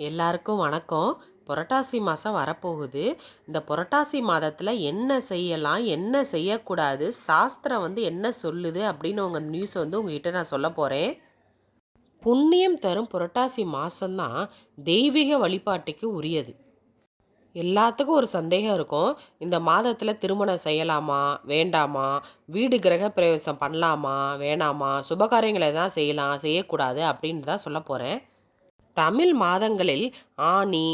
எல்லாருக்கும் வணக்கம். புரட்டாசி மாதம் வரப்போகுது. இந்த புரட்டாசி மாதத்தில் என்ன செய்யலாம், என்ன செய்யக்கூடாது, சாஸ்திரம் என்ன சொல்லுது அப்படின்னு உங்கள் நியூஸ் உங்ககிட்ட நான் சொல்ல போகிறேன். புண்ணியம் தரும் புரட்டாசி மாதம்தான் தெய்வீக வழிபாட்டுக்கு உரியது. எல்லாத்துக்கும் ஒரு சந்தேகம் இருக்கும். இந்த மாதத்தில் திருமணம் செய்யலாமா வேண்டாமா, வீடு கிரகப்பிரவேசம் பண்ணலாமா வேணாமா, சுபகாரியங்களை தான் செய்யலாம் செய்யக்கூடாது அப்படின்னு தான் சொல்ல போகிறேன். தமிழ் மாதங்களில் ஆனி,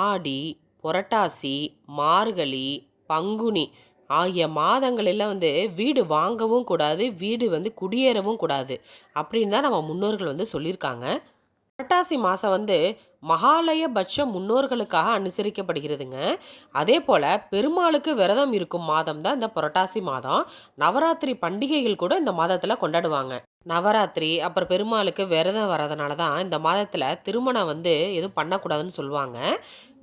ஆடி, புரட்டாசி, மார்கழி, பங்குனி ஆகிய மாதங்களில் வீடு வாங்கவும் கூடாது, வீடு குடியேறவும் கூடாது அப்படின்னு தான் நம்ம முன்னோர்கள் சொல்லியிருக்காங்க. புரட்டாசி மாதம் மகாலயபட்சம் முன்னோர்களுக்காக அனுசரிக்கப்படுகிறதுங்க. அதே போல் பெருமாளுக்கு விரதம் இருக்கும் மாதம் தான் இந்த புரட்டாசி மாதம். நவராத்திரி பண்டிகைகள் கூட இந்த மாதத்தில் கொண்டாடுவாங்க. நவராத்திரி அப்புறம் பெருமாளுக்கு விரதம் வரதுனால தான் இந்த மாதத்தில் திருமணம் எதுவும் பண்ணக்கூடாதுன்னு சொல்லுவாங்க.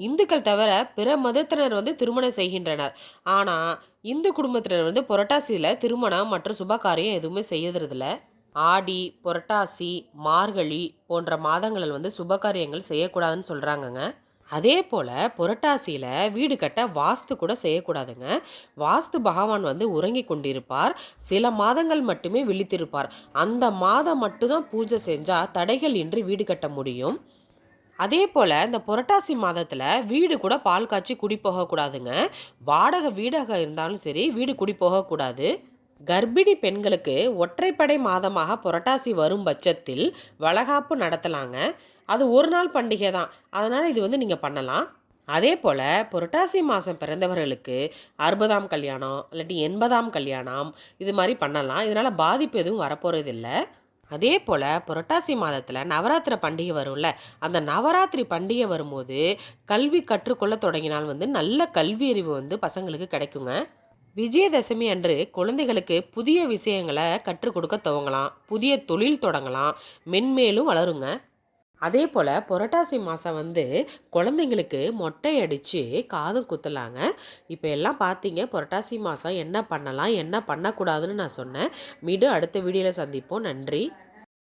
இந்துக்கள் தவிர பிற மதத்தினர் திருமணம் செய்கின்றனர். ஆனால் இந்து குடும்பத்தினர் புரட்டாசியில் திருமணம் மற்றும் சுபகாரியம் எதுவுமே செய்யறதில்ல. ஆடி, புரட்டாசி, மார்கழி போன்ற மாதங்களில் சுபகாரியங்கள் செய்யக்கூடாதுன்னு சொல்கிறாங்கங்க. அதே போல் புரட்டாசியில் வீடு கட்ட வாஸ்து கூட செய்யக்கூடாதுங்க. வாஸ்து பகவான் உறங்கி கொண்டிருப்பார். சில மாதங்கள் மட்டுமே விழித்திருப்பார். அந்த மாதம் மட்டும்தான் பூஜை செஞ்சால் தடைகள் இன்றி வீடு கட்ட முடியும். அதே போல் இந்த புரட்டாசி மாதத்தில் வீடு கூட பால் காய்ச்சி குடி போகக்கூடாதுங்க. வாடகை வீடாக இருந்தாலும் சரி வீடு குடி போகக்கூடாது. கர்ப்பிணி பெண்களுக்கு ஒற்றைப்படை மாதமாக புரட்டாசி வரும் பட்சத்தில் வளகாப்பு நடத்தலாங்க. அது ஒரு நாள் பண்டிகை தான். அதனால் இது நீங்கள் பண்ணலாம். அதே போல் புரட்டாசி மாதம் பிறந்தவர்களுக்கு 60ஆம் கல்யாணம் இல்லாட்டி 80ஆம் கல்யாணம் இது மாதிரி பண்ணலாம். இதனால் பாதிப்பு எதுவும் வரப்போகிறது இல்லை. அதே போல் புரட்டாசி மாதத்தில் நவராத்திரி பண்டிகை வரும்ல, அந்த நவராத்திரி பண்டிகை வரும்போது கல்வி கற்றுக்கொள்ள தொடங்கினால் நல்ல கல்வி அறிவு பசங்களுக்கு கிடைக்குங்க. விஜயதசமி அன்று குழந்தைகளுக்கு புதிய விஷயங்களை கற்றுக் கொடுக்க துவங்கலாம், புதிய தொழில் தொடங்கலாம், மென்மேலும் வளருங்க. அதே போல் புரட்டாசி மாதம் குழந்தைங்களுக்கு மொட்டை அடித்து காதும் குத்தலாங்க. இப்போ எல்லாம் பார்த்தீங்க புரட்டாசி மாதம் என்ன பண்ணலாம் என்ன பண்ணக்கூடாதுன்னு நான் சொன்னேன். மீண்டும் அடுத்த வீடியோவில் சந்திப்போம். நன்றி.